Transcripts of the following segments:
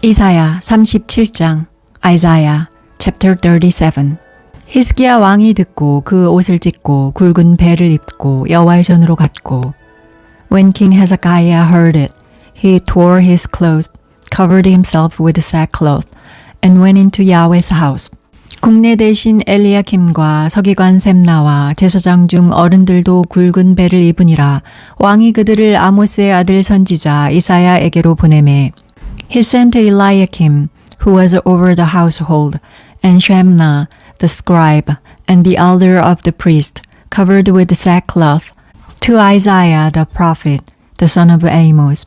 이사야 37장 Isaiah chapter 37 히스기야 왕이 듣고 그 옷을 찢고 굵은 배를 입고 여호와의 전으로 갔고 When King Hezekiah heard it, he tore his clothes, covered himself with sackcloth, and went into Yahweh's house. 국내 대신 엘리야킴과 서기관 셈나와 제사장 중 어른들도 굵은 배를 입으니라. 왕이 그들을 아모스의 아들 선지자 이사야에게로 보내매 He sent Eliakim, who was over the household, and Shemna, the scribe, and the elder of the priest, covered with sackcloth, to Isaiah the prophet, the son of Amos.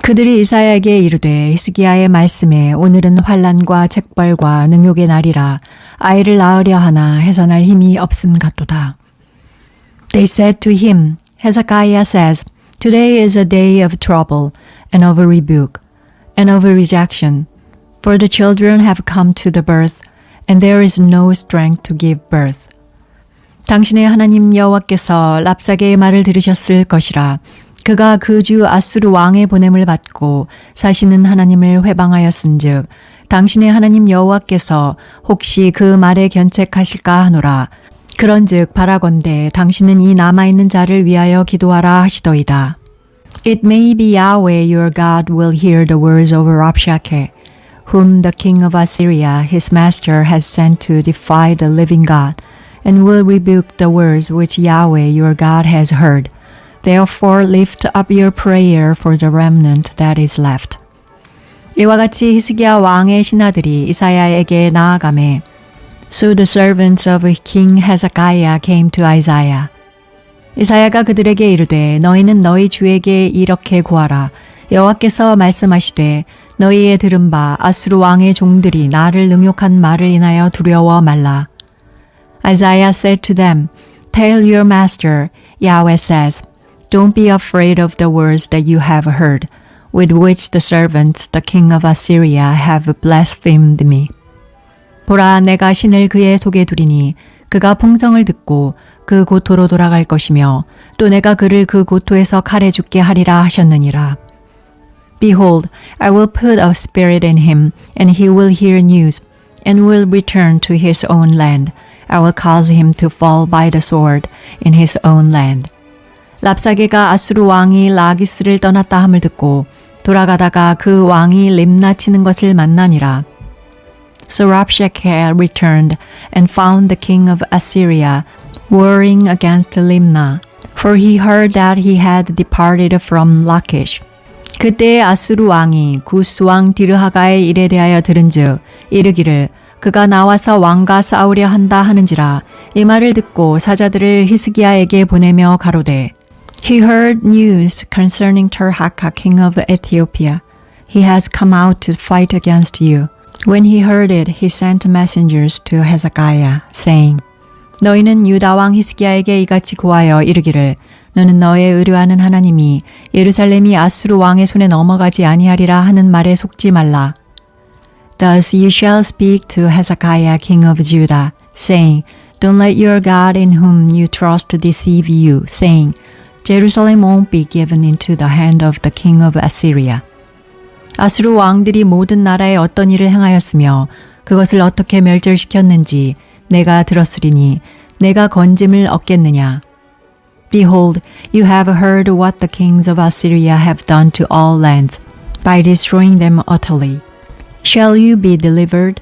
그들이 이사야에게 이르되 히스기야의 말씀에 오늘은 환난과 책벌과 능욕의 날이라 아이를 낳으려 하나 해산할 힘이 없음 같도다. They said to him, Hezekiah says, Today is a day of trouble and of a rebuke and of a rejection, for the children have come to the birth, and there is no strength to give birth. 당신의 하나님 여호와께서 랍사게의 말을 들으셨을 것이라. 그가 그 주 아수르 왕의 보냄을 받고 사시는 하나님을 회방하였은즉 당신의 하나님 여호와께서 혹시 그 말에 견책하실까 하노라. 그런즉 바라건대 당신은 이 남아있는 자를 위하여 기도하라 하시더이다. It may be Yahweh your God will hear the words of Rabshakeh, whom the king of Assyria his master has sent to defy the living God, and will rebuke the words which Yahweh your God has heard. Therefore lift up your prayer for the remnant that is left. 이와 같이 히스기야 왕의 신하들이 이사야에게 나아가매 So the servants of King Hezekiah came to Isaiah. 이사야가 그들에게 이르되 너희는 너희 주에게 이렇게 구하라. 여호와께서 말씀하시되 너희의 들은 바 아수르 왕의 종들이 나를 능욕한 말을 인하여 두려워 말라. Isaiah said to them, Tell your master, Yahweh says, Don't be afraid of the words that you have heard, with which the servants, the king of Assyria, have blasphemed me. 보라, 내가 신을 그의 속에 두리니 그가 풍성을 듣고 그 고토로 돌아갈 것이며 또 내가 그를 그 고토에서 칼에 죽게 하리라 하셨느니라. Behold, I will put a spirit in him, and he will hear news, and will return to his own land. I will cause him to fall by the sword in his own land. 랍사게가 아수르 왕이 라기스를 떠났다 함을 듣고 돌아가다가 그 왕이 림나 치는 것을 만나니라. So Rabshakeh returned and found the king of Assyria warring against Limna, for he heard that he had departed from Lachish. 그때 아수르 왕이 구스 왕 디르하가의 일에 대하여 들은즉 이르기를 그가 나와서 왕과 싸우려 한다 하는지라. 이 말을 듣고 사자들을 히스기야에게 보내며 가로되 He heard news concerning Tirhaka, king of Ethiopia. He has come out to fight against you. When he heard it, he sent messengers to Hezekiah, saying, 너희는 유다 왕 히스기야에게 이같이 고하여 이르기를 너는 너의 의뢰하는 하나님이 예루살렘이 아수르 왕의 손에 넘어가지 아니하리라 하는 말에 속지 말라. Thus you shall speak to Hezekiah, king of Judah, saying, Don't let your God in whom you trust deceive you, saying, Jerusalem won't be given into the hand of the king of Assyria. 아수르 왕들이 모든 나라에 어떤 일을 행하였으며 그것을 어떻게 멸절시켰는지 내가 들었으리니 내가 건짐을 얻겠느냐. Behold, you have heard what the kings of Assyria have done to all lands by destroying them utterly. Shall you be delivered?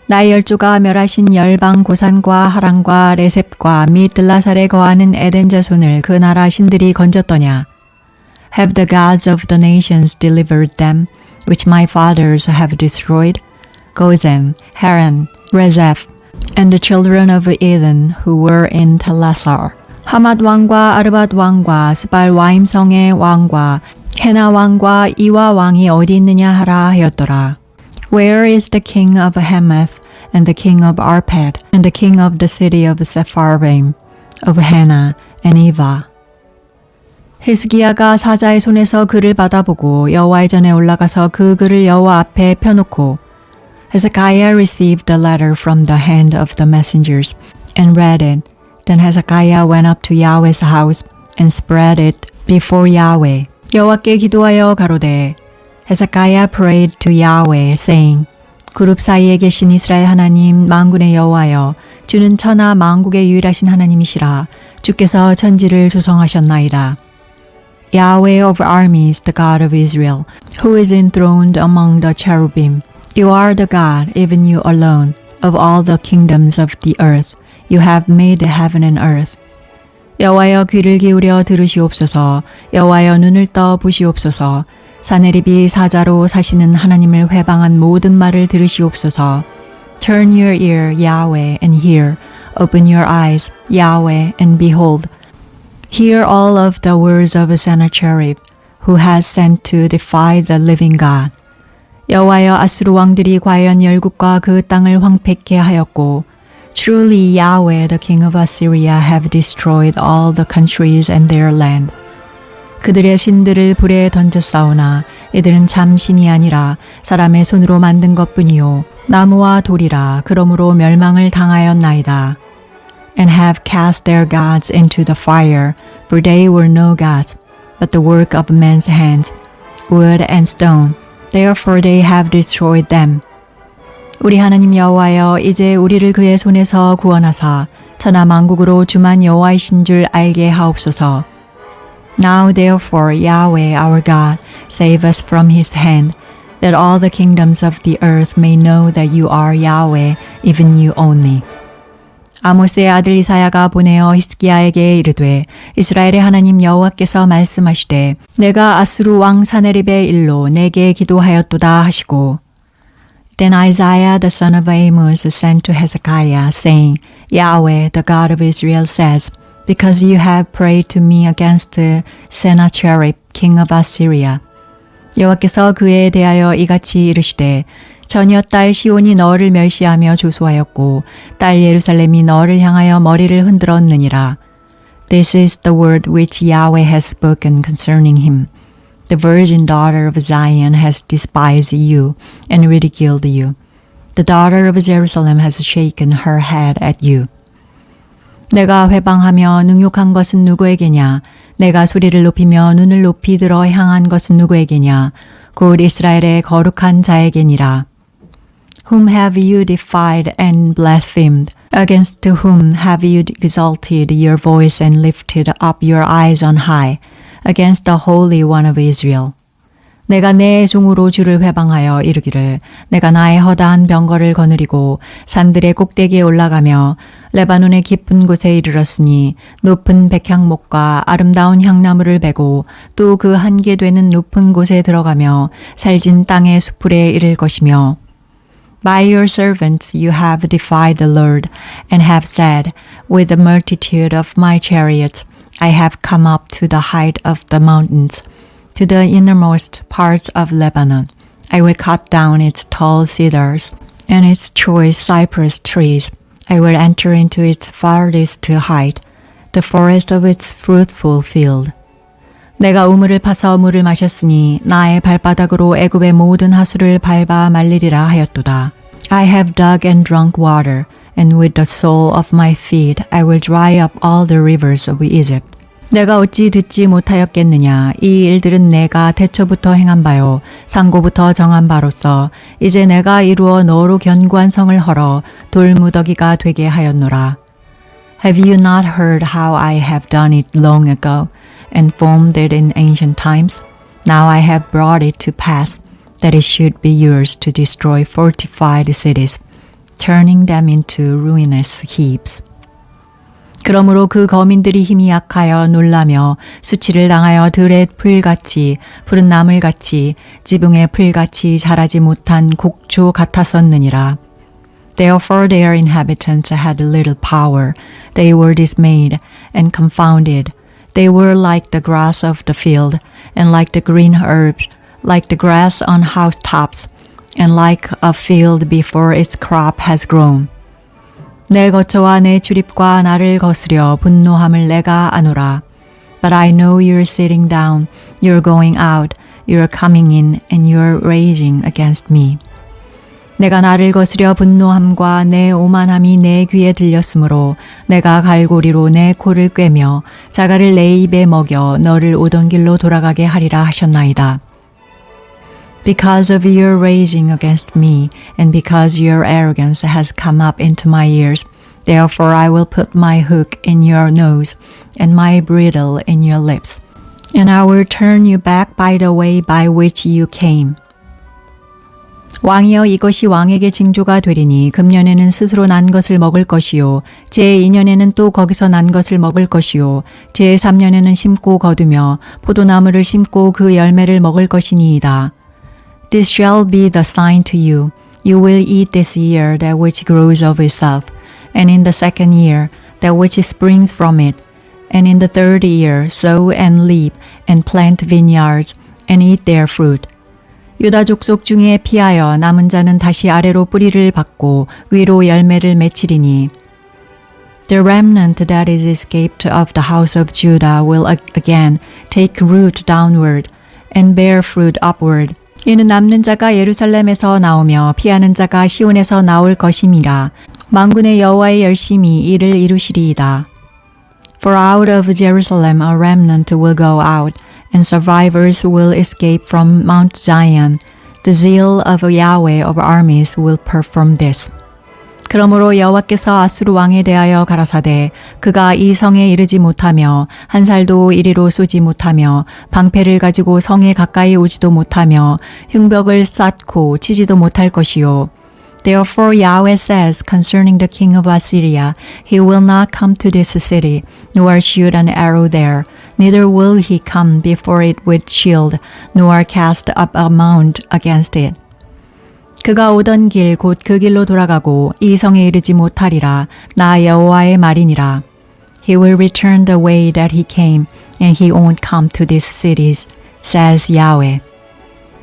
나의 열조가 멸하신 열방 고산과 하란과 레셉과 및 들라살에 거하는 에덴 자손을 그 나라 신들이 건졌더냐? Have the gods of the nations delivered them, which my fathers have destroyed? Gozan, Haran, Rezeph, and the children of Eden who were in Telasar. 하맛 왕과 아르밧 왕과 스발 와임성의 왕과 헤나 왕과 이와 왕이 어디 있느냐 하라 하였더라. Where is the king of Hamath, and the king of Arpad, and the king of the city of Sepharvaim, of Hena and Eva? 히스기야가 사자의 손에서 글을 받아보고 여호와의 전에 올라가서 그 글을 여호와 앞에 펴놓고 Hezekiah received the letter from the hand of the messengers and read it. Then Hezekiah went up to Yahweh's house and spread it before Yahweh. 여호와께 기도하여 가로되 Hezekiah prayed to Yahweh, saying, 그룹 사이에 계신 이스라엘 하나님 만군의 여호와여, 주는 천하 만국의 유일하신 하나님이시라. 주께서 천지를 조성하셨나이다. Yahweh of armies, the God of Israel, who is enthroned among the cherubim. You are the God, even you alone, of all the kingdoms of the earth. You have made heaven and earth. 여호와여 귀를 기울여 들으시옵소서. 여호와여 눈을 떠 보시옵소서. 사내립이 사자로 사시는 하나님을 회방한 모든 말을 들으시옵소서. Turn your ear, Yahweh, and hear. Open your eyes, Yahweh, and behold. Hear all of the words of Sennacherib, who has sent to defy the living God. 여호와여 아수르 왕들이 과연 열국과 그 땅을 황폐케 하였고, Truly Yahweh, the king of Assyria, have destroyed all the countries and their land. 그들의 신들을 불에 던졌사오나 이들은 참 신이 아니라 사람의 손으로 만든 것뿐이요 나무와 돌이라. 그러므로 멸망을 당하였나이다. And have cast their gods into the fire, for they were no gods, but the work of men's hands, wood and stone. Therefore they have destroyed them. 우리 하나님 여호와여, 이제 우리를 그의 손에서 구원하사 천하 만국으로 주만 여호와이신 줄 알게 하옵소서. Now therefore, Yahweh our God, save us from his hand, that all the kingdoms of the earth may know that you are Yahweh, even you only. 아모스의 아들 이사야가 보내어 히스기야에게 이르되, 이스라엘의 하나님 여호와께서 말씀하시되, 내가 아수르 왕 사네립의 일로 내게 기도하였도다 하시고, Then Isaiah the son of Amos sent to Hezekiah, saying, Yahweh, the God of Israel says, Because you have prayed to me against Sennacherib, king of Assyria. 여호와께서 그에 대하여 이같이 이르시되, 전혀 딸 시온이 너를 멸시하며 조소하였고 딸 예루살렘이 너를 향하여 머리를 흔들었느니라. This is the word which Yahweh has spoken concerning him. The virgin daughter of Zion has despised you and ridiculed you. The daughter of Jerusalem has shaken her head at you. 내가 회방하며 능욕한 것은 누구에게냐? 내가 소리를 높이며 눈을 높이 들어 향한 것은 누구에게냐? 곧 이스라엘의 거룩한 자에게니라. Whom have you defied and blasphemed? Against whom have you exalted your voice and lifted up your eyes on high? Against the Holy One of Israel. 내가 내 종으로 주를 회방하여 이르기를 내가 나의 허다한 병거를 거느리고 산들의 꼭대기에 올라가며 레바논의 깊은 곳에 이르렀으니 높은 백향목과 아름다운 향나무를 베고 또 그 한계 되는 높은 곳에 들어가며 살진 땅의 수풀에 이를 것이며 By your servants you have defied the Lord and have said, With the multitude of my chariots I have come up to the height of the mountains. To the innermost parts of Lebanon, I will cut down its tall cedars and its choice cypress trees. I will enter into its farthest height, the forest of its fruitful field. 내가 우물을 파서 물을 마셨으니 나의 발바닥으로 애굽의 모든 하수를 밟아 말리리라 하였도다. I have dug and drunk water, and with the sole of my feet I will dry up all the rivers of Egypt. 내가 어찌 듣지 못하였겠느냐. 이 일들은 내가 태초부터 행한 바요 상고부터 정한 바로서 이제 내가 이루어 너로 견고한 성을 헐어 돌무더기가 되게 하였노라. Have you not heard how I have done it long ago and formed it in ancient times? Now I have brought it to pass that it should be yours to destroy fortified cities, turning them into ruinous heaps. 그러므로 그 거민들이 힘이 약하여 놀라며 수치를 당하여 들의 풀같이 푸른 나물같이 지붕의 풀같이 자라지 못한 곡조 같았었느니라. Therefore their inhabitants had little power. They were dismayed and confounded. They were like the grass of the field, and like the green herbs, like the grass on housetops, and like a field before its crop has grown. 내 거처와 내 출입과 나를 거스려 분노함을 내가 아노라. But I know you're sitting down, you're going out, you're coming in, and you're raging against me. 내가 나를 거스려 분노함과 내 오만함이 내 귀에 들렸으므로 내가 갈고리로 내 코를 꿰며 자갈을 내 입에 먹여 너를 오던 길로 돌아가게 하리라 하셨나이다. Because of your raging against me, and because your arrogance has come up into my ears, therefore I will put my hook in your nose, and my bridle in your lips, and I will turn you back by the way by which you came. 왕이여 이것이 왕에게 징조가 되리니 금년에는 스스로 난 것을 먹을 것이요 제2년에는 또 거기서 난 것을 먹을 것이요 제3년에는 심고 거두며 포도나무를 심고 그 열매를 먹을 것이니이다. This shall be the sign to you. You will eat this year that which grows of itself, and in the second year that which springs from it, and in the third year sow and reap and plant vineyards and eat their fruit. 유다 족속 중에 피하여 남은 자는 다시 아래로 뿌리를 받고 위로 열매를 맺히리니 The remnant that is escaped of the house of Judah will again take root downward and bear fruit upward. 이는 남는 자가 예루살렘에서 나오며 피하는 자가 시온에서 나올 것임이라. 만군의 여호와의 열심히 이를 이루시리이다. For out of Jerusalem a remnant will go out, and survivors will escape from Mount Zion. The zeal of Yahweh of armies will perform this. 그러므로 여호와께서 아수르 왕에 대하여 가라사대 그가 이 성에 이르지 못하며 한 살도 이리로 쏘지 못하며 방패를 가지고 성에 가까이 오지도 못하며 흉벽을 쌓고 치지도 못할 것이요. Therefore Yahweh says concerning the king of Assyria, he will not come to this city, nor shoot an arrow there, neither will he come before it with shield, nor cast up a mound against it. 그가 오던 길 곧 그 길로 돌아가고 이 성에 이르지 못하리라. 나 여호와의 말이니라. He will return the way that he came, and he won't come to these cities, says Yahweh.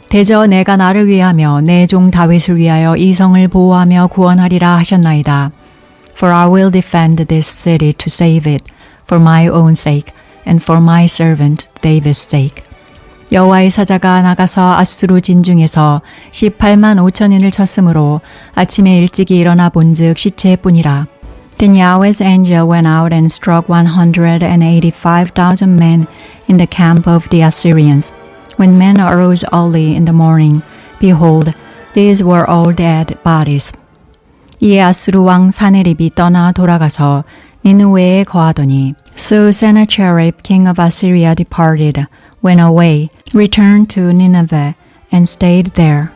대저 내가 나를 위하며 내 종 다윗을 위하여 이 성을 보호하며 구원하리라 하셨나이다. For I will defend this city to save it, for my own sake, and for my servant David's sake. 여호와의 사자가 나가서 아수르 진중에서 18만 5천인을 쳤으므로 아침에 일찍이 일어나 본즉 시체뿐이라. Then Yahweh's angel went out and struck 185,000 men in the camp of the Assyrians. When men arose early in the morning, behold, these were all dead bodies. 이에 아수르 왕 사네립이 떠나 돌아가서 니느웨에 거하더니 So Sennacherib king of Assyria departed, went away, returned to Nineveh, and stayed there.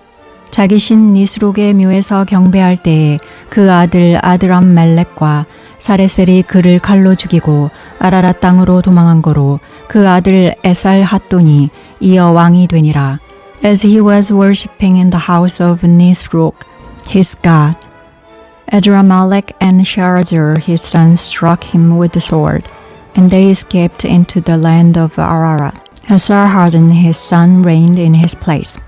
자기 신 니스록의 묘에서 경배할 때에 그 아들 아드람멜렉과 사레셀이 그를 칼로 죽이고 아라랏 땅으로 도망한 거로 그 아들 에살핫돈이 이어 왕이 되니라. As he was worshipping in the house of Nisroch, his god, Adramelech and Sharezer his sons struck him with the sword, and they escaped into the land of Ararat. Esarhaddon his son reigned in his place.